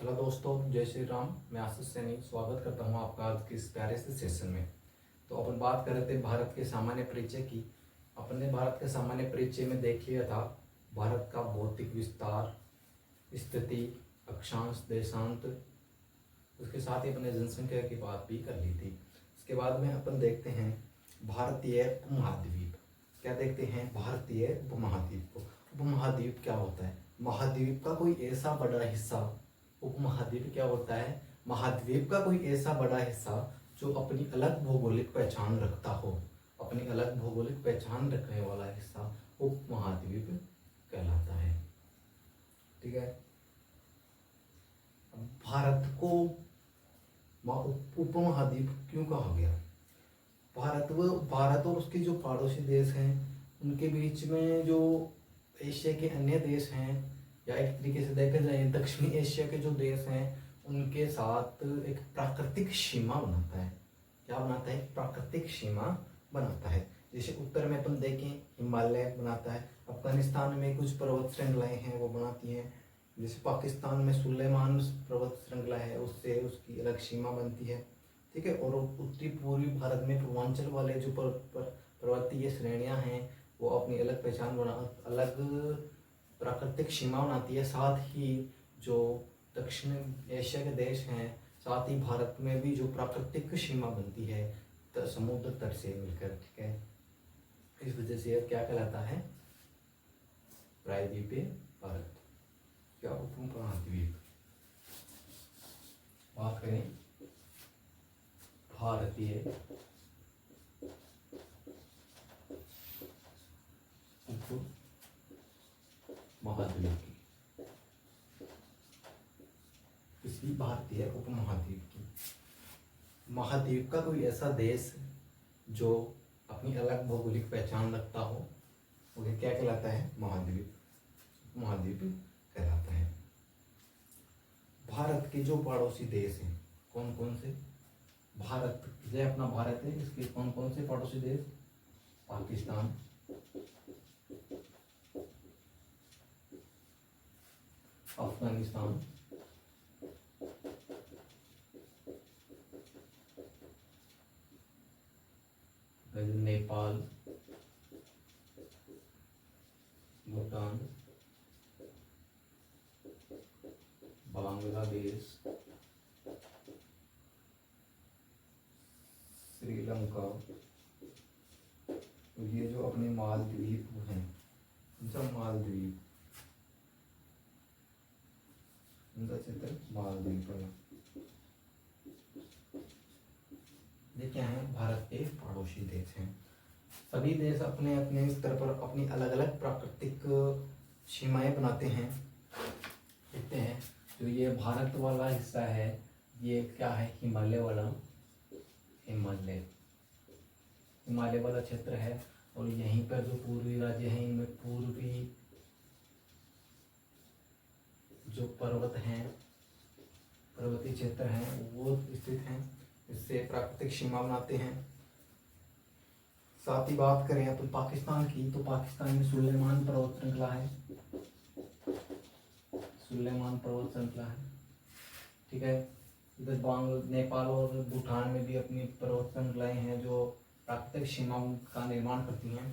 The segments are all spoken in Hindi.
हेलो दोस्तों, जय श्री राम। मैं आशीष सैनी स्वागत करता हूं आपका आज के इस प्यारे से सेशन में। तो अपन बात कर रहे थे भारत के सामान्य परिचय की। अपन ने भारत के सामान्य परिचय में देख लिया था भारत का भौतिक विस्तार, स्थिति, अक्षांश, देशांत। उसके साथ ही अपने जनसंख्या की बात भी कर ली थी। इसके बाद में अपन देखते हैं भारतीय उपमहाद्वीप। क्या देखते हैं? भारतीय उपमहाद्वीप को। उपमहाद्वीप क्या होता है? महाद्वीप का कोई ऐसा बड़ा हिस्सा। उपमहाद्वीप क्या होता है? महाद्वीप का कोई ऐसा बड़ा हिस्सा जो अपनी अलग भौगोलिक पहचान रखता हो। अपनी अलग भौगोलिक पहचान रखने वाला हिस्सा उपमहाद्वीप कहलाता है। ठीक है। भारत को उपमहाद्वीप क्यों कहा गया? भारत और उसके जो पड़ोसी देश हैं उनके बीच में जो एशिया के अन्य देश हैं, या एक तरीके से देखा जाए दक्षिणी एशिया के जो देश हैं उनके साथ एक प्राकृतिक सीमा बनाता है। क्या बनाता है? प्राकृतिक सीमा बनाता है। जैसे उत्तर में अपन देखें हिमालय बनाता है, अफगानिस्तान में कुछ पर्वत श्रृंखलाएं हैं वो बनाती हैं। जैसे पाकिस्तान में सुलेमान पर्वत श्रृंखला है, उससे उसकी अलग सीमा बनती है। ठीक है। और उत्तरी पूर्वी भारत में पूर्वांचल वाले जो पर्वतीय श्रेणियां हैं वो अपनी अलग पहचान अलग प्राकृतिक सीमा बनाती है। साथ ही जो दक्षिण एशिया के देश हैं, साथ ही भारत में भी जो प्राकृतिक सीमा बनती है समुद्र तट से मिलकर। ठीक है। इस वजह से यह क्या कहलाता है? प्रायद्वीपीय भारत या उपमहाद्वीप। बात करें भारतीय उपमहाद्वीप की, इसी भारतीय उपमहाद्वीप की। महाद्वीप का कोई ऐसा देश जो अपनी अलग भौगोलिक पहचान रखता हो वो क्या कहलाता है? महाद्वीप, उपमहाद्वीप कहलाता है। भारत के जो पड़ोसी देश हैं कौन कौन से? भारत जो अपना भारत है इसके कौन कौन से पड़ोसी देश? पाकिस्तान, अफगानिस्तान, नेपाल, भूटान, बांग्लादेश, श्रीलंका। ये जो अपने मालदीप हैं, जब मालदीप, इनका क्षेत्र मालदीप है। ये क्या है? भारत के पड़ोसी देश हैं। सभी देश अपने अपने स्तर पर अपनी अलग अलग प्राकृतिक सीमाएं बनाते हैं। देखते हैं जो ये भारत वाला हिस्सा है ये क्या है? हिमालय वाला, हिमालय वाला क्षेत्र है। और यहीं पर जो पूर्वी राज्य हैं इनमें पूर्वी जो पर्वत हैं, पर्वतीय क्षेत्र हैं वो स्थित हैं। इससे प्राकृतिक सीमा बनाते हैं। साथ ही बात करें अपन पाकिस्तान की, तो पाकिस्तान में सुलेमान पर्वत श्रृंखला है। सुलेमान पर्वत श्रृंखला है। ठीक है। इधर नेपाल और भूटान में भी अपनी पर्वत श्रृंखलाएं हैं जो प्राकृतिक सीमाओं का निर्माण करती हैं।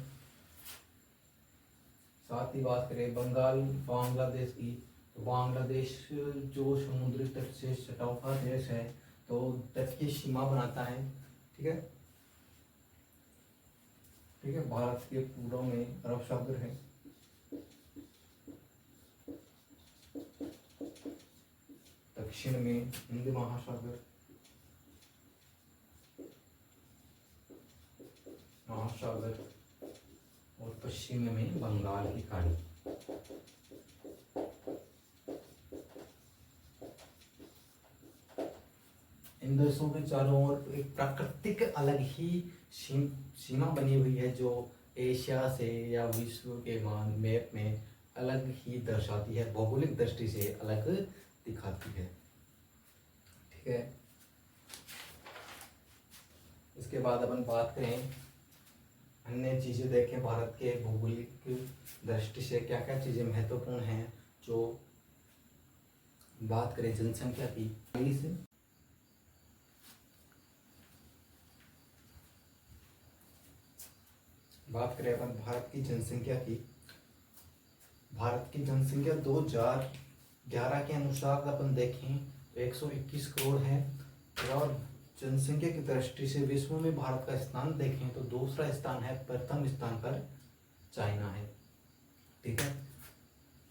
साथ ही बात करें बांग्लादेश की, तो बांग्लादेश जो समुद्री तट से सटा हुआ देश है तो तट की सीमा बनाता है। ठीक है। ठीक है। भारत के पूर्व में अरब सागर है, दक्षिण में हिंद महासागर, और पश्चिम में बंगाल की खाड़ी। इन देशों के चारों ओर एक प्राकृतिक अलग ही सीमा बनी हुई है जो एशिया से या विश्व के मैप में अलग ही दर्शाती है, भौगोलिक दृष्टि से अलग दिखाती है। ठीक है। इसके बाद अपन बात करें अन्य चीजें देखें भारत के भौगोलिक दृष्टि से क्या क्या चीजें महत्वपूर्ण हैं जो बात करें जनसंख्या की, 20 बात करें अपन भारत की जनसंख्या की। भारत की जनसंख्या 2011 के अनुसार अपन देखें तो 121 करोड़ है। और जनसंख्या की दृष्टि से विश्व में भारत का स्थान देखें तो दूसरा स्थान है, प्रथम स्थान पर चाइना है। ठीक है,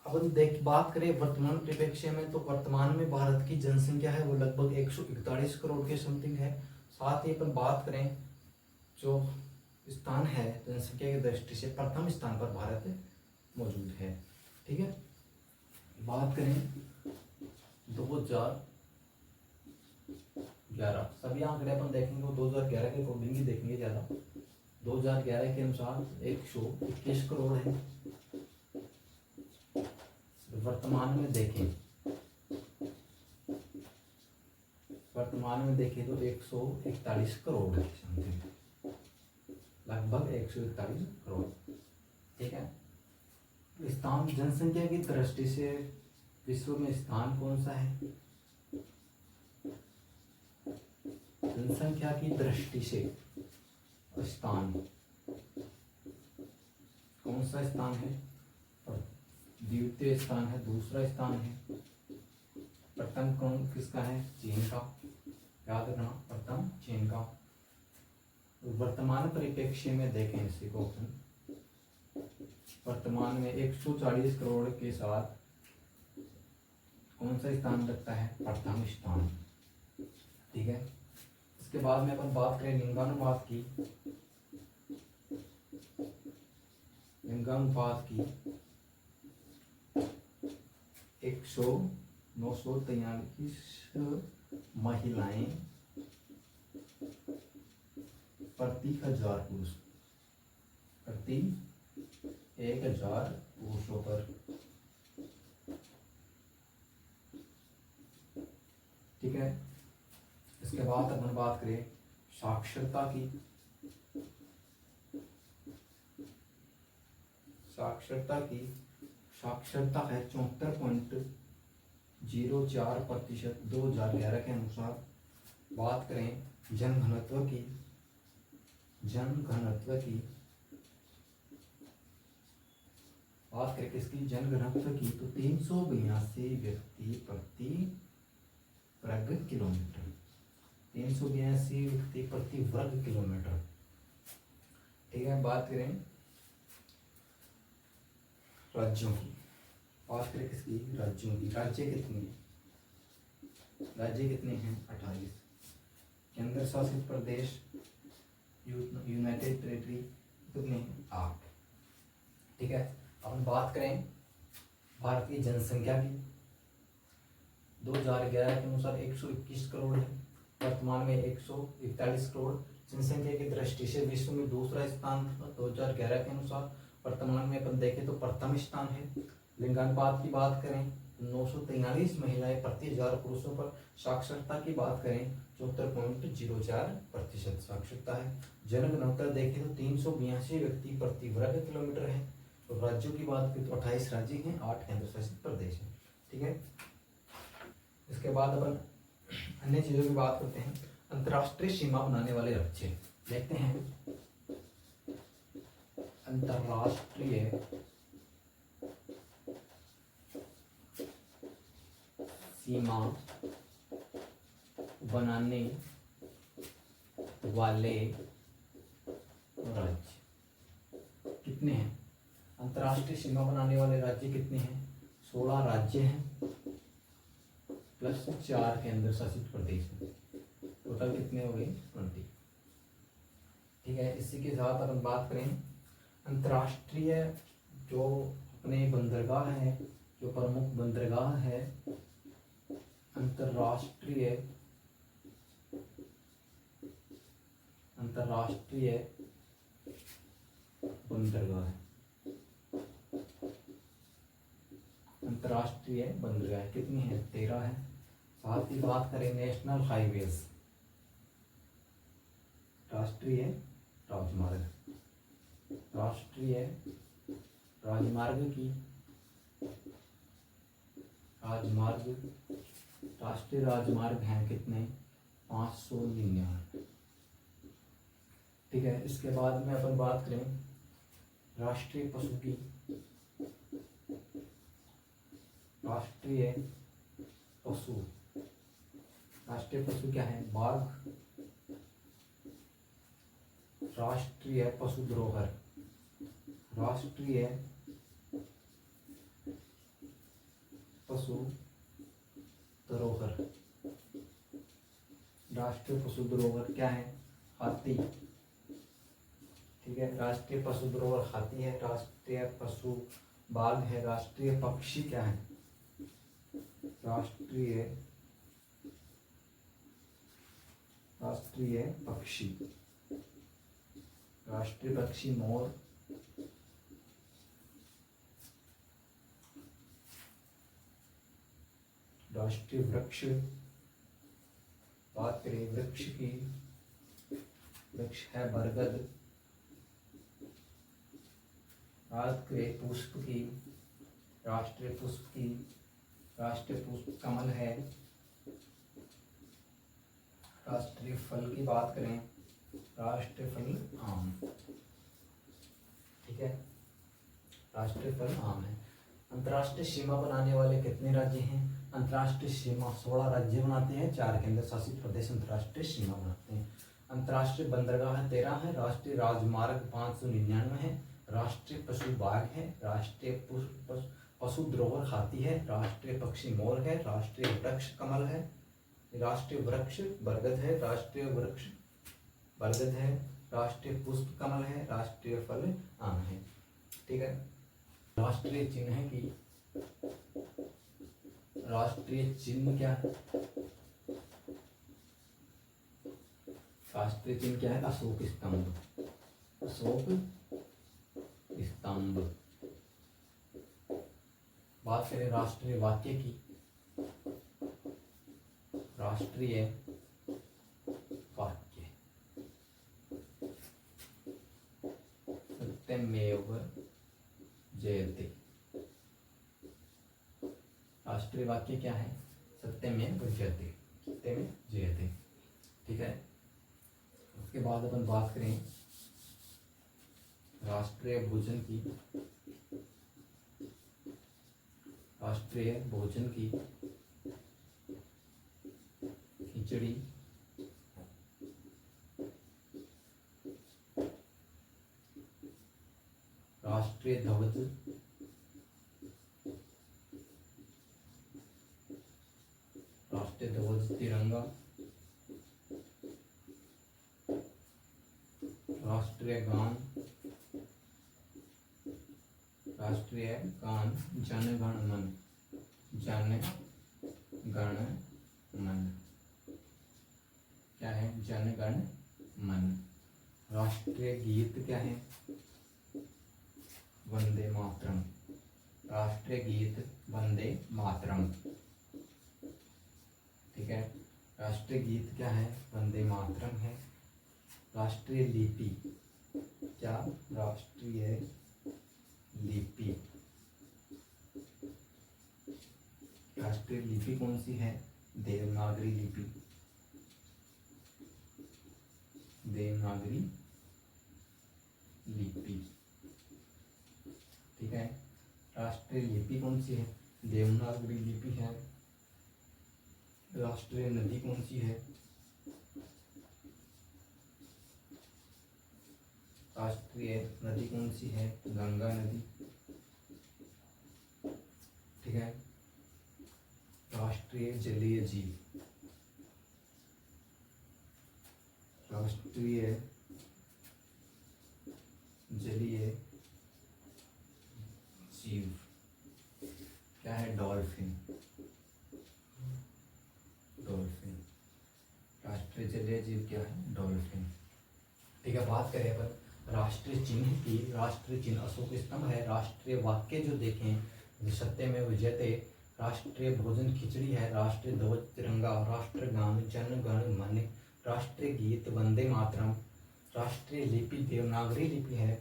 अब हम बात करें वर्तमान परिप्रेक्ष्य में, तो वर्तमान में भारत की जनसंख्या है वो लगभग 141 करोड़ के समथिंग है। साथ ही अपन बात करें जो स्थान है जनसंख्या की दृष्टि से, प्रथम स्थान पर भारत मौजूद है। ठीक है, बात करें 2011 सभी आंकड़े अपन देखेंगे वो 2011 के अकॉर्डिंग ही देखेंगे ज़्यादा। 2011 के अनुसार 121 करोड़ है। वर्तमान में देखें तो 141 करोड़ है समथिंग, लगभग 141 करोड़। ठीक है, स्थान जनसंख्या की दृष्टि से विश्व में स्थान कौन सा है? जनसंख्या की दृष्टि से स्थान कौन सा स्थान है? द्वितीय स्थान है, दूसरा स्थान है, प्रथम कौन किसका है? चीन का। याद रखना, प्रथम चीन का। वर्तमान परिप्रेक्ष्य में देखें इसी को, वर्तमान में 140 करोड़ के साथ कौन सा स्थान रखता है? प्रथम स्थान। ठीक है, इसके बाद में अपन बात करें लिंगानुपात की। लिंगानुपात की 943 महिलाएं प्रति 1000 पुरुष, प्रति 1000 पुरुषों पर। ठीक है, इसके बाद अपन बात करें साक्षरता की। साक्षरता है 74.04% 2011 के अनुसार। बात करें जनघनत्व की, बात करें किसकी? जनघनत्व की, तो 382 व्यक्ति प्रति वर्ग किलोमीटर। 382 व्यक्ति प्रति वर्ग किलोमीटर। ठीक है, बात करें राज्यों की। बात करें किसकी? राज्यों की। राज्य कितने हैं? 28। केंद्र शासित प्रदेश यूनाइटेड टेरिटरी कितने हैं? 8। ठीक है, अब हम बात करें भारत की जनसंख्या की। 2011 के अनुसार 121 करोड़ है। वर्तमान में 141 करोड़। जनसंख्या की दृष्टि से विश्व में दूसरा स्थान 2011 के अनुसार। वर्तमान में अपन देखें तो प्रथम स्थान है। लिंगानुपात की बात करें 943 महिलाएं प्रति 1000 पुरुषों पर। साक्षरता की बात करें 74.04% साक्षरता है। जनघनत्व देखें तो 382 व्यक्ति प्रति वर्ग किलोमीटर है। तो राज्यों की बात करें तो 28 राज्य हैं, 8 केंद्र शासित प्रदेश हैं। ठीक है, इसके बाद अपन अन्य चीजों की बात करते हैं। अंतर्राष्ट्रीय सीमा बनाने वाले राज्य देखते हैं। अंतर्राष्ट्रीय सीमा बनाने वाले राज्य कितने हैं? अंतर्राष्ट्रीय सीमा बनाने वाले राज्य कितने हैं? 16 राज्य हैं प्लस 4 केंद्र शासित प्रदेश हैं। टोटल कितने हो गए? 20। ठीक है, इसी के साथ अपन बात करें अंतर्राष्ट्रीय जो अपने बंदरगाह है, जो प्रमुख बंदरगाह है, अंतर्राष्ट्रीय बंदरगाह है। अंतर्राष्ट्रीय बंदरगाह कितनी है? 13 है। साथ ही बात करें नेशनल हाईवेज, राष्ट्रीय राजमार्ग की राजमार्ग, राष्ट्रीय राजमार्ग हैं कितने? 599। ठीक है, इसके बाद में अपन बात करें राष्ट्रीय पशु की। राष्ट्रीय पशु, राष्ट्रीय पशु क्या है? बाघ। राष्ट्रीय पशु धरोहर, राष्ट्रीय पशु धरोहर, राष्ट्रीय पशु धरोहर क्या है? हाथी। ठीक है, राष्ट्रीय पशु धरोहर हाथी है। राष्ट्रीय पशु बाघ है। राष्ट्रीय पक्षी क्या है? राष्ट्रीय पक्षी, राष्ट्रीय पक्षी मोर। राष्ट्रीय वृक्ष, बात करें वृक्ष की, वृक्ष है बरगद। बात करें पुष्प की, राष्ट्रीय पुष्प की, राष्ट्रीय पुष्प कमल है। राष्ट्रीय फल की बात करें, राष्ट्रीय फल आम। ठीक है, राष्ट्रीय फल आम है। अंतर्राष्ट्रीय सीमा बनाने वाले कितने राज्य हैं? अंतर्राष्ट्रीय सीमा 16 राज्य बनाते हैं, 4 केंद्र शासित प्रदेश अंतर्राष्ट्रीय सीमा बनाते हैं। अंतर्राष्ट्रीय बंदरगाह 13 है। राष्ट्रीय राजमार्ग 599 है। राष्ट्रीय पशु बाघ है। राष्ट्रीय पशु धरोहर हाथी है। राष्ट्रीय पक्षी मोर है। राष्ट्रीय वृक्ष कमल है। राष्ट्रीय वृक्ष बरगद है। राष्ट्रीय वृक्ष बरगद है। राष्ट्रीय पुष्प कमल है। राष्ट्रीय फल आम है। ठीक है, राष्ट्रीय चिन्ह की, राष्ट्रीय चिन्ह क्या है? राष्ट्रीय चिन्ह क्या है? अशोक स्तंभ, अशोक स्तंभ। बात करें राष्ट्रीय वाक्य की, राष्ट्रीय वाक्य सत्यमेव जयते। राष्ट्रीय वाक्य क्या है? सत्यमेव जयते, सत्यमेव जयते। ठीक है, उसके बाद अपन बात करें राष्ट्रीय भोजन की, राष्ट्रीय भोजन की खिचड़ी, राष्ट्रीय ध्वज, राष्ट्रीय ध्वज तिरंगा, राष्ट्रीय गान, राष्ट्रीय गान जन गण मन, जन गण मन क्या है? जन गण मन। राष्ट्रीय गीत क्या है? वंदे मातरम, राष्ट्रीय गीत वंदे मातरम। ठीक है, राष्ट्रीय गीत क्या है? वंदे मातरम है। राष्ट्रीय लिपि क्या? राष्ट्रीय लिपि, राष्ट्रीय लिपि कौन सी है? देवनागरी लिपि, देवनागरी लिपि। ठीक है, राष्ट्रीय लिपि कौन सी है? देवनागरी लिपि है। राष्ट्रीय नदी कौन सी है? राष्ट्रीय नदी कौन सी है? गंगा नदी। ठीक है, राष्ट्रीय जलीय जीव, राष्ट्रीय जलीय जीव क्या है? Dolphin, dolphin. राष्ट्रीय जलीय जीव क्या है? डॉल्फिन। ठीक है, बात करें अपन राष्ट्रीय चिन्ह की। राष्ट्रीय चिन्ह अशोक स्तंभ है। राष्ट्रीय वाक्य जो देखें, सत्यमेव जयते। राष्ट्रीय भोजन खिचड़ी है। राष्ट्रीय ध्वज तिरंगा। राष्ट्रीय गान जन गण मन। राष्ट्रीय गीत वंदे मातरम। राष्ट्रीय लिपि देवनागरी लिपि है।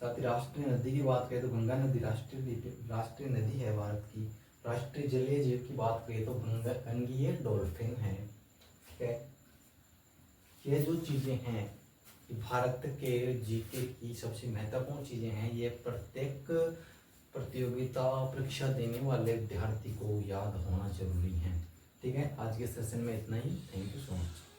साथ ही राष्ट्रीय नदी की बात करें तो गंगा नदी राष्ट्रीय लिपि, राष्ट्रीय नदी है भारत की। राष्ट्रीय जलीय जीव की बात करें तो गंगीय डॉल्फिन है। ठीक है, ये जो चीज़ें हैं भारत के जीके की सबसे महत्वपूर्ण चीज़ें हैं, ये प्रत्येक प्रतियोगिता परीक्षा देने वाले विद्यार्थी को याद होना जरूरी है। ठीक है, आज के सेशन में इतना ही। Thank you so much.